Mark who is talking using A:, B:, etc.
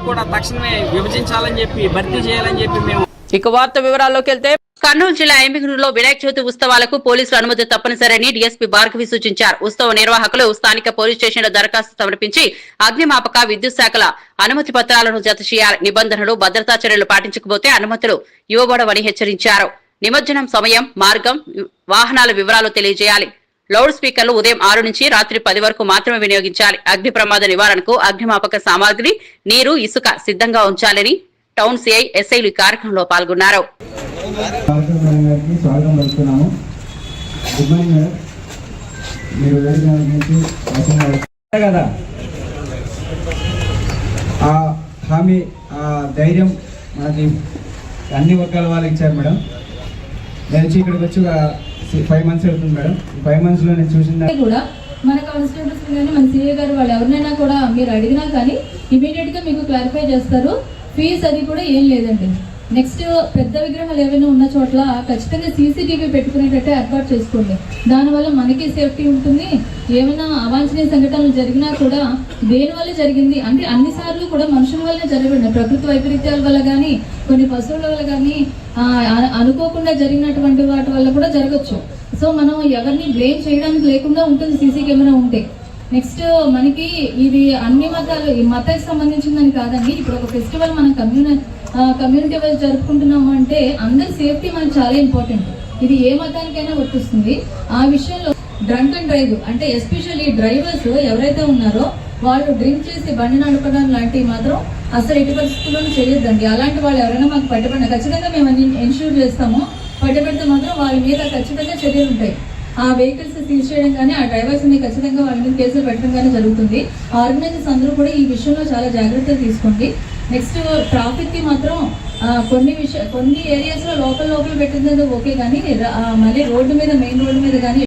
A: కూడా తక్షణమే విభజించాలని చెప్పి, భర్తీ చేయాలని చెప్పి మేము.
B: ఇక వార్త వివరాల్లోకి వెళ్తే కర్నూలు జిల్లా ఎమ్మిగనూరులో వినాయక చవితి ఉత్సవాలకు పోలీసుల అనుమతి తప్పనిసరని డీఎస్పీ భార్గవి సూచించారు. ఉత్సవ నిర్వాహకులు స్థానిక పోలీస్ స్టేషన్లో దరఖాస్తు సమర్పించి అగ్నిమాపక, విద్యుత్ శాఖల అనుమతి పత్రాలను జత చేయాలి. నిబంధనలు, భద్రతా చర్యలు పాటించకపోతే అనుమతులు ఇవ్వబడవని హెచ్చరించారు. నిమజ్జనం సమయం, మార్గం, వాహనాల వివరాలు తెలియజేయాలి. లౌడ్ స్పీకర్లు ఉదయం 6 నుంచి రాత్రి 10 వరకు మాత్రమే వినియోగించాలి. అగ్ని ప్రమాద నివారణకు అగ్నిమాపక సామాగ్రి, నీరు, ఇసుక సిద్ధంగా ఉంచాలని టౌన్ సిఐ, ఎస్ఐలు ఈ కార్యక్రమంలో పాల్గొన్నారు.
C: హామీ, ధైర్యం మనకి అన్ని వర్గాల వాళ్ళు ఇచ్చారు మేడం. నేను వచ్చి ఇక్కడికి వచ్చి 5 months అవుతుంది మేడం. 5 months లో నేను చూసిన
D: కూడా మన కానిస్టేబుల్స్ కానీ మన సిఏ గారు వాళ్ళు ఎవరినైనా కూడా మీరు అడిగినా కానీ ఇమీడియట్ గా మీకు క్లారిఫై చేస్తారు. ఫీజు అది కూడా ఏం లేదండి. నెక్స్ట్ పెద్ద విగ్రహాలు ఏమైనా ఉన్న చోట్ల ఖచ్చితంగా సీసీటీవీ పెట్టుకునేటట్టే ఏర్పాటు చేసుకోండి. దానివల్ల మనకి సేఫ్టీ ఉంటుంది. ఏమైనా అవాంఛనీయ సంఘటనలు జరిగినా కూడా దేనివల్ల జరిగింది అంటే అన్నిసార్లు కూడా మనుషుల వల్లనే జరగండి. ప్రకృతి వైపరీత్యాల వల్ల కానీ, కొన్ని పశువుల వల్ల కానీ, అనుకోకుండా జరిగినటువంటి వాటి వల్ల కూడా జరగచ్చు. సో మనం ఎవరిని బ్లేమ్ చేయడానికి లేకుండా ఉంటుంది సీసీ కెమెరా ఉంటే. నెక్స్ట్ మనకి ఇది అన్ని మతాలు, ఈ మతానికి సంబంధించిందని కాదండి. ఇప్పుడు ఒక ఫెస్టివల్ మనం కమ్యూనిటీ వైజ్ జరుపుకుంటున్నాము అంటే అందరి సేఫ్టీ మనకు చాలా ఇంపార్టెంట్. ఇది ఏ మతానికైనా వర్తిస్తుంది. ఆ విషయంలో డ్రంక్ అండ్ డ్రైవ్ అంటే ఎస్పెషల్లీ డ్రైవర్స్ ఎవరైతే ఉన్నారో వాళ్ళు డ్రింక్ చేసి బండి నడపడం లాంటివి మాత్రం అసలు ఎట్టి పరిస్థితుల్లోనూ చేయొద్దండి. అలాంటి వాళ్ళు ఎవరైనా మాకు పట్టుబడిన ఖచ్చితంగా మేము ఇన్షూర్ చేస్తాము. పట్టుబడితే మాత్రం వాళ్ళ మీద ఖచ్చితంగా చర్యలు ఉంటాయి. ఆ వెహికల్స్ సీజ్ చేయడం కానీ, ఆ డ్రైవర్స్ ని ఖచ్చితంగా వాళ్ళ మీద కేసులు పెట్టడం కానీ జరుగుతుంది. ఆర్గనైజర్స్ అందరూ కూడా ఈ విషయంలో చాలా జాగ్రత్తలు తీసుకోండి. నెక్స్ట్ ట్రాఫిక్ కి మాత్రం కొన్ని ఏరియాస్ లో లోకల్ పెట్టింది ఓకే, కానీ మళ్ళీ రోడ్డు మీద, మెయిన్ రోడ్డు మీద కానీ